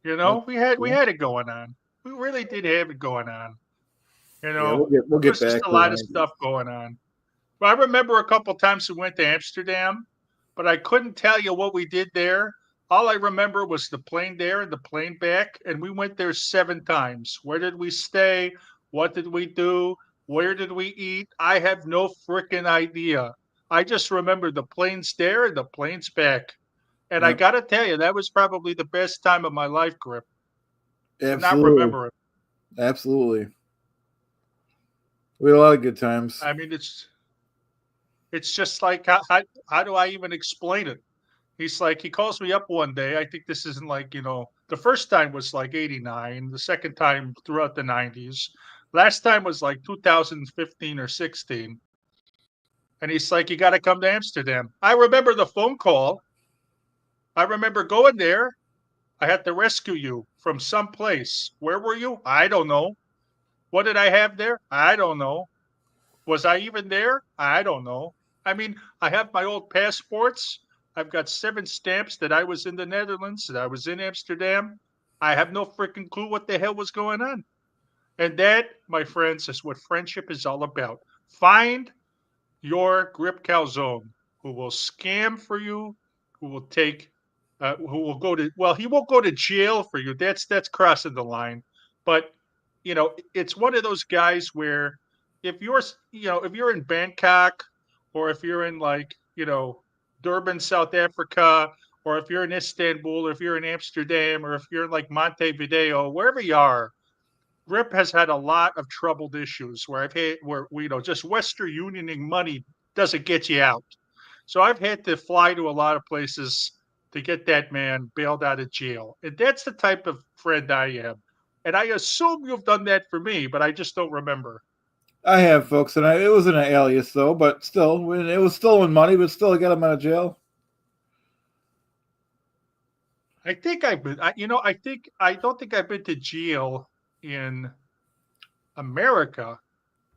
Speaker 2: We had it going on. We really did have it going on.
Speaker 1: Yeah,
Speaker 2: There
Speaker 1: we'll get
Speaker 2: was just
Speaker 1: back
Speaker 2: a
Speaker 1: to the
Speaker 2: lot of
Speaker 1: 90s.
Speaker 2: stuff going on. But I remember a couple times we went to Amsterdam, but I couldn't tell you what we did there. All I remember was the plane there and the plane back, and we went there 7 times. Where did we stay? What did we do? Where did we eat? I have no freaking idea. I just remember the plane's there and the plane's back. And I
Speaker 1: Yep,
Speaker 2: got to tell you, that was probably the best time of my life, Grip. And not
Speaker 1: absolutely.
Speaker 2: remember it.
Speaker 1: Absolutely. We had a lot of good times.
Speaker 2: I mean, it's just like how do I even explain it? He's like, he calls me up one day. I think this isn't like, the first time was like 89, the second time throughout the 90s. Last time was like 2015 or 16. And he's like, you got to come to Amsterdam. I remember the phone call. I remember going there. I had to rescue you from some place. Where were you? I don't know. What did I have there? I don't know. Was I even there? I don't know. I mean, I have my old passports. I've got 7 stamps that I was in the Netherlands, that I was in Amsterdam. I have no freaking clue what the hell was going on. And that, my friends, is what friendship is all about. Find your Griff Calzone who will scam for you, who will take, who will go to, well, he won't go to jail for you. That's crossing the line. But, it's one of those guys where if you're in Bangkok or if you're in like, Durban, South Africa, or if you're in Istanbul, or if you're in Amsterdam, or if you're in like Montevideo, wherever you are, Grip has had a lot of troubled issues where I've had where just Western Unioning money doesn't get you out. So I've had to fly to a lot of places to get that man bailed out of jail. And that's the type of friend I am. And I assume you've done that for me, but I just don't remember.
Speaker 1: I have, folks, and it wasn't an alias though, but still, when it was stolen money, but still, I got him out of jail.
Speaker 2: I think I've been, I don't think I've been to jail in America,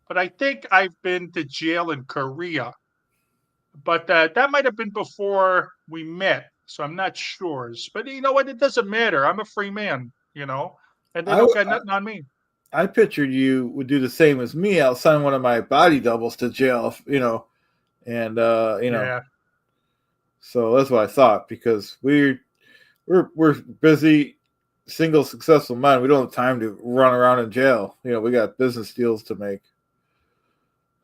Speaker 2: but I think I've been to jail in Korea. But that might have been before we met, so I'm not sure. But you know what? It doesn't matter. I'm a free man, and they
Speaker 1: I,
Speaker 2: don't got nothing on me.
Speaker 1: I pictured you would do the same as me. I'll send one of my body doubles to jail, and
Speaker 2: Yeah,
Speaker 1: so that's what I thought because we're busy, single successful men. We don't have time to run around in jail. We got business deals to make.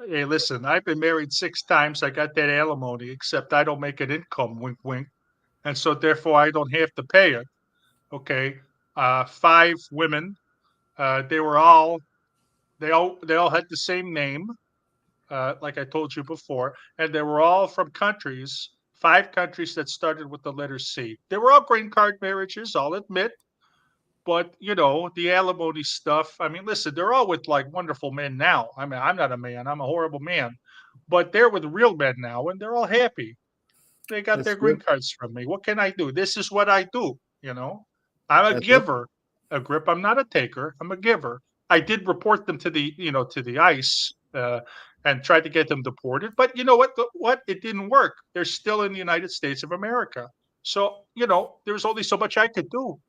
Speaker 2: hey, listen, I've been married 6 times. I got that alimony, except I don't make an income, wink, wink. And so therefore I don't have to pay it. Okay. 5 women. They were all, they all had the same name, like I told you before, and they were all from countries, 5 countries that started with the letter C. They were all green card marriages, I'll admit. But the alimony stuff. I mean, listen, they're all with like wonderful men now. I mean, I'm not a man; I'm a horrible man. But they're with real men now, and they're all happy. They got
Speaker 1: That's
Speaker 2: their green
Speaker 1: good.
Speaker 2: cards from me. What can I do? This is what I do. I'm a
Speaker 1: That's it.
Speaker 2: giver. A grip. I'm not a taker. I'm a giver. I did report them to the ICE and tried to get them deported. But you know what? What? It didn't work. They're still in the United States of America. So there's only so much I could do.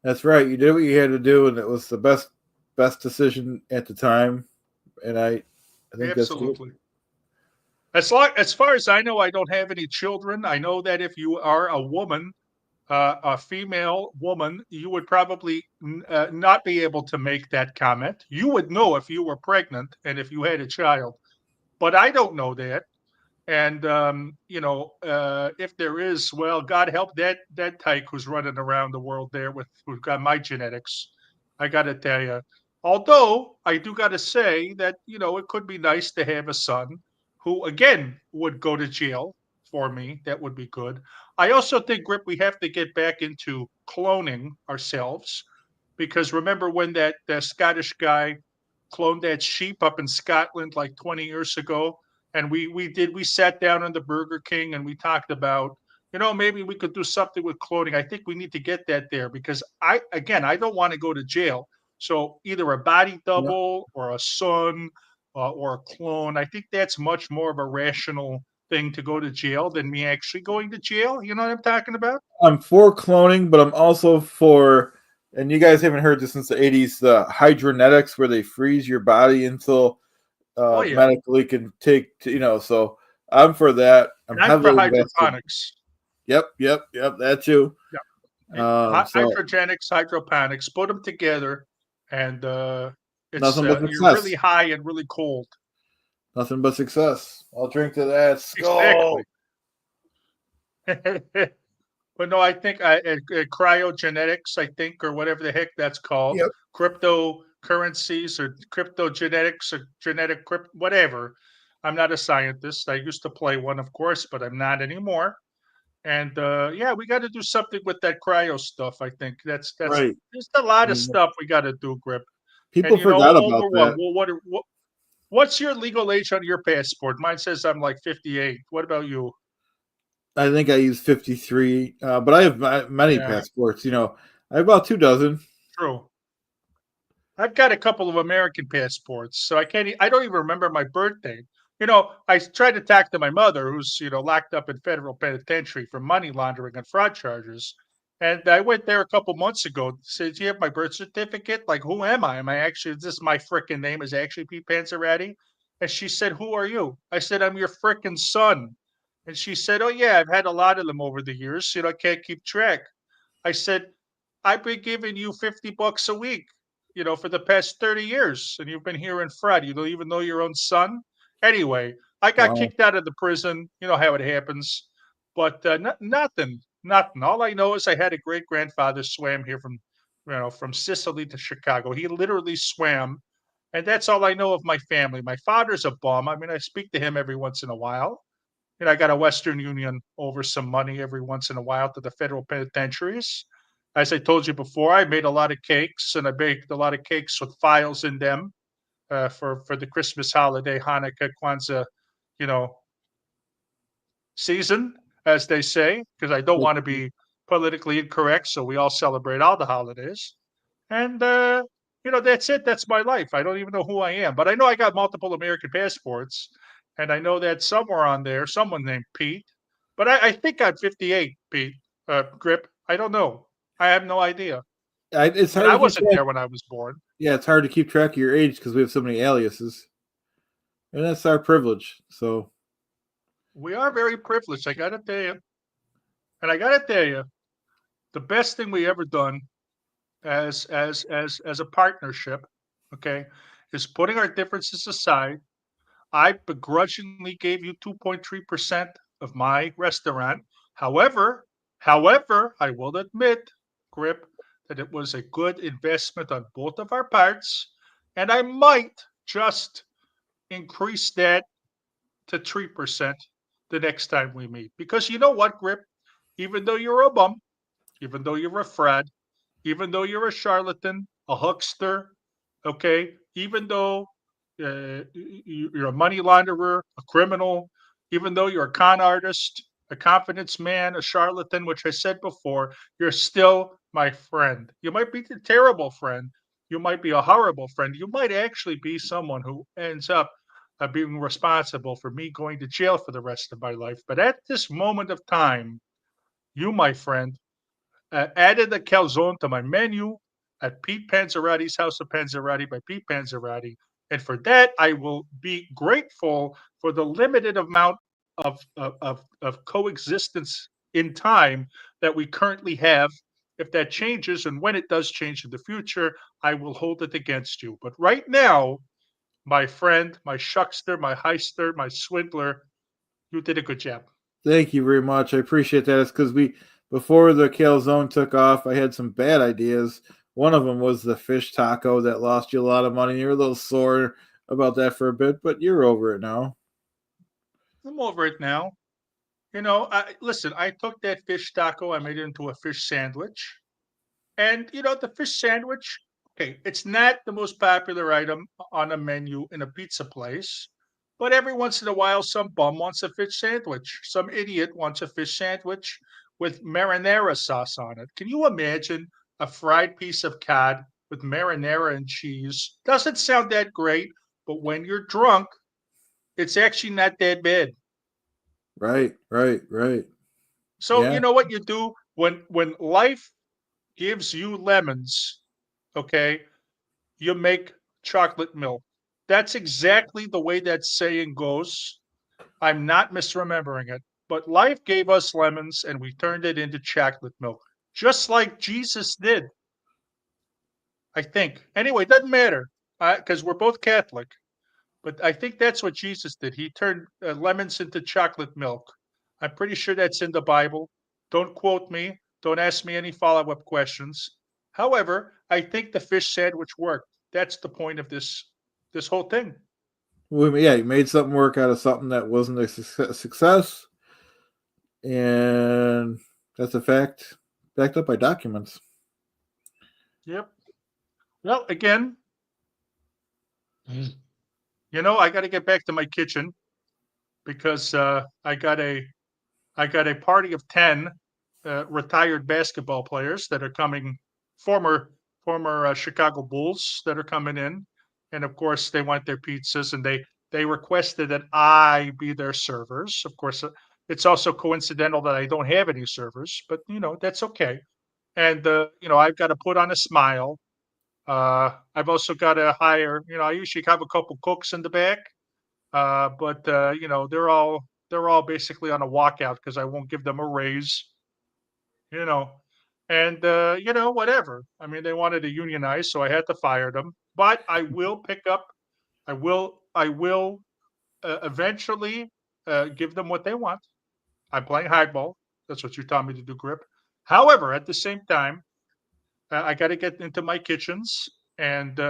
Speaker 1: That's right. You did what you had to do, and it was the best decision at the time. And I think that's good.
Speaker 2: Absolutely. As far as I know, I don't have any children. I know that if you are a woman, a female woman, you would probably not be able to make that comment. You would know if you were pregnant and if you had a child, but I don't know that. And if there is, well, God help that tyke who's running around the world there with who's got my genetics. I got to tell you. Although I do got to say that it could be nice to have a son who again would go to jail for me. That would be good. I also think, Grip, we have to get back into cloning ourselves because remember when that Scottish guy cloned that sheep up in Scotland like 20 years ago? And we sat down in the Burger King and we talked about maybe we could do something with cloning. I think we need to get that there because I don't want to go to jail. So either a body
Speaker 1: Yeah.
Speaker 2: double or a son or a clone. I think that's much more of a rational thing to go to jail than me actually going to jail. You know what I'm talking about?
Speaker 1: I'm for cloning, but I'm also for, and you guys haven't heard this since the '80s, the hydronetics, where they freeze your body until
Speaker 2: Oh yeah,
Speaker 1: medically can take. So I'm for that. I'm
Speaker 2: and I'm for
Speaker 1: heavily invested.
Speaker 2: hydroponics.
Speaker 1: Yep. That too. So
Speaker 2: Hydrogenics, hydroponics, put them together, and it's
Speaker 1: nothing but
Speaker 2: you're really
Speaker 1: success.
Speaker 2: high and really cold.
Speaker 1: Nothing but success. I'll drink to that.
Speaker 2: Exactly.
Speaker 1: Skull.
Speaker 2: But no, I think cryogenics, I think, or whatever the heck that's called,
Speaker 1: Yep.
Speaker 2: crypto currencies or crypto genetics or genetic whatever. I'm not a scientist. I used to play one, of course, but I'm not anymore. And yeah, we got to do something with that cryo stuff. I think that's
Speaker 1: Right.
Speaker 2: there's a lot of
Speaker 1: And
Speaker 2: stuff we got to do, Grip. And
Speaker 1: people
Speaker 2: you know,
Speaker 1: forgot about
Speaker 2: over what?
Speaker 1: that.
Speaker 2: Well, what's your legal age on your passport? Mine says I'm like 58. What about you?
Speaker 1: I think I use 53, but I have many
Speaker 2: Yeah,
Speaker 1: passports. I have about 2 dozen.
Speaker 2: true. I've got a couple of American passports, so I can't. I don't even remember my birthday. I tried to talk to my mother, who's locked up in federal penitentiary for money laundering and fraud charges. And I went there a couple months ago. Said, "Do you have my birth certificate? Like, who am I? Am I actually? Is this my freaking name? Is actually Pete Panzerotti?" And she said, "Who are you?" I said, "I'm your freaking son." And she said, "Oh yeah, I've had a lot of them over the years. I can't keep track." I said, I've been giving you $50 a week, for the past 30 years. And you've been here in Fred. You don't even know your own son. Anyway, I got
Speaker 1: Wow.
Speaker 2: kicked out of the prison. You know how it happens. But nothing, nothing. All I know is I had a great grandfather swam here from Sicily to Chicago. He literally swam. And that's all I know of my family. My father's a bum. I mean, I speak to him every once in a while. I got a Western Union over some money every once in a while to the federal penitentiaries. As I told you before, I made a lot of cakes and I baked a lot of cakes with files in them for the Christmas holiday, Hanukkah, Kwanzaa, you know, season, as they say, because I don't want to be politically incorrect. So we all celebrate all the holidays. And, that's it. That's my life. I don't even know who I am, but I know I got multiple American passports. And I know that somewhere on there, someone named Pete, but I think I'm 58, Pete, Grip. I don't know. I have no idea.
Speaker 1: It's
Speaker 2: And
Speaker 1: hard
Speaker 2: I
Speaker 1: to keep
Speaker 2: wasn't
Speaker 1: track.
Speaker 2: there when I was born.
Speaker 1: Yeah, it's hard to keep track of your age because we have so many aliases, and that's our privilege. So
Speaker 2: We are very privileged. I got to tell you. And I got to tell you, the best thing we ever done as a partnership, okay, is putting our differences aside. I begrudgingly gave you 2.3% of my restaurant. However, however, I will admit, Grip, that it was a good investment on both of our parts, and I might just increase that to 3% the next time we meet. Because you know what, Grip? Even though you're a bum, even though you're a fraud, even though you're a charlatan, a huckster, okay, even though you're a money launderer, a criminal, even though you're a con artist, a confidence man, a charlatan, which I said before, you're still my friend. You might be a terrible friend. You might be a horrible friend. You might actually be someone who ends up being responsible for me going to jail for the rest of my life. But at this moment of time, you, my friend, added a calzone to my menu at Pete Panzerotti's House of Panzerotti by Pete Panzerotti. And for that, I will be grateful for the limited amount of coexistence in time that we currently have. If that changes, and when it does change in the future, I will hold it against you. But right now, my friend, my shuckster, my heister, my swindler, you did a good job.
Speaker 1: thank you very much. I appreciate that. It's because before the calzone took off, I had some bad ideas. One of them was the fish taco that lost you a lot of money. You're a little sore about that for a bit, but you're over it now.
Speaker 2: I'm over it now. Listen, I took that fish taco, I made it into a fish sandwich. And, the fish sandwich, okay, it's not the most popular item on a menu in a pizza place. But every once in a while, some bum wants a fish sandwich. Some idiot wants a fish sandwich with marinara sauce on it. Can you imagine a fried piece of cod with marinara and cheese? Doesn't sound that great, but when you're drunk, it's actually not that bad.
Speaker 1: Right, right, right.
Speaker 2: So
Speaker 1: Yeah.
Speaker 2: you know what you do when life gives you lemons, okay? You make chocolate milk. That's exactly the way that saying goes. I'm not misremembering it. But life gave us lemons and we turned it into chocolate milk, just like Jesus did, I think. Anyway, it doesn't matter because we're both Catholic. But I think that's what Jesus did. He turned lemons into chocolate milk. I'm pretty sure that's in the Bible. Don't quote me. Don't ask me any follow up questions. However, I think the fish sandwich worked. that's the point of this whole thing.
Speaker 1: Well, yeah, you made something work out of something that wasn't a success, and that's a fact backed up by documents.
Speaker 2: Yep. Well, again, I got to get back to my kitchen because I got a party of 10 retired basketball players that are coming, former Chicago Bulls that are coming in, and of course they want their pizzas, and they requested that I be their servers. Of course, it's also coincidental that I don't have any servers, but that's okay. And I've got to put on a smile. I've also got to hire. I usually have a couple cooks in the back, but they're all basically on a walkout because I won't give them a raise. You know, and whatever. I mean, they wanted to unionize, so I had to fire them. But I will pick up. I will eventually give them what they want. I'm playing hardball. That's what you taught me to do, Grip. However, at the same time, I got to get into my kitchens, and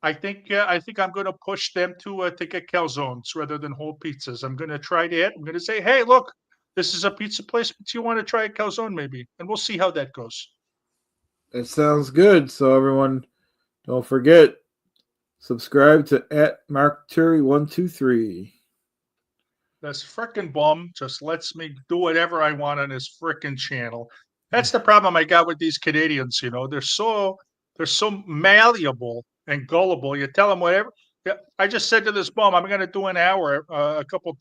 Speaker 2: I think I'm going to push them to get calzones rather than whole pizzas. I'm going to try that. I'm going to say, hey, look, this is a pizza place, but you want to try a calzone maybe, and we'll see how that goes.
Speaker 1: That sounds good. So everyone, don't forget, subscribe to @MarkTerry123.
Speaker 2: This frickin' bum just lets me do whatever I want on his frickin' channel. That's the problem I got with these Canadians. They're so malleable and gullible. You tell them whatever. Yeah, I just said to this bum, I'm going to do an hour a couple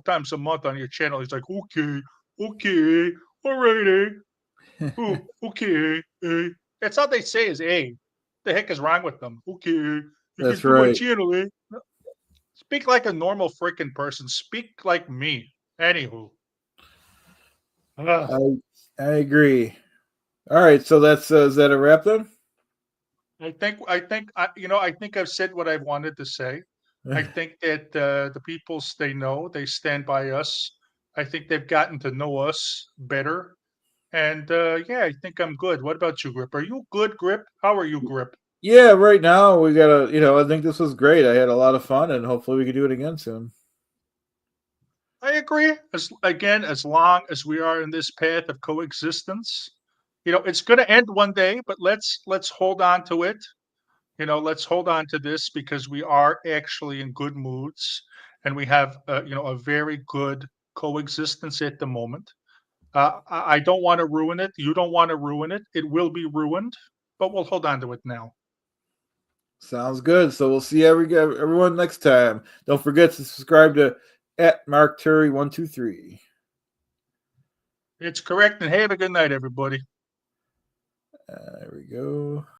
Speaker 2: times a month on your channel. He's like, okay, all right, oh, okay, That's all they say is, "What the heck is wrong with them?" Okay, you
Speaker 1: That's
Speaker 2: can do my
Speaker 1: right.
Speaker 2: channel, eh? Speak like a normal freaking person. Speak like me. Anywho. Ugh.
Speaker 1: I agree. All right, so that's is that a wrap then?
Speaker 2: I think I've said what I wanted to say. I think that the peoples they know, they stand by us. I think they've gotten to know us better. And yeah, I think I'm good. What about you, Grip? Are you good, Grip? How are you, Grip?
Speaker 1: Yeah, right now we gotta. I think this was great. I had a lot of fun, and hopefully we can do it again soon.
Speaker 2: I agree. As long as we are in this path of coexistence, it's going to end one day, but let's hold on to it. Let's hold on to this because we are actually in good moods and we have a very good coexistence at the moment. I don't want to ruin it. You don't want to ruin it. It will be ruined, but we'll hold on to it now.
Speaker 1: Sounds good. So we'll see everyone next time. Don't forget to subscribe to @MarkTerry123.
Speaker 2: It's correct, and have a good night, everybody.
Speaker 1: There we go.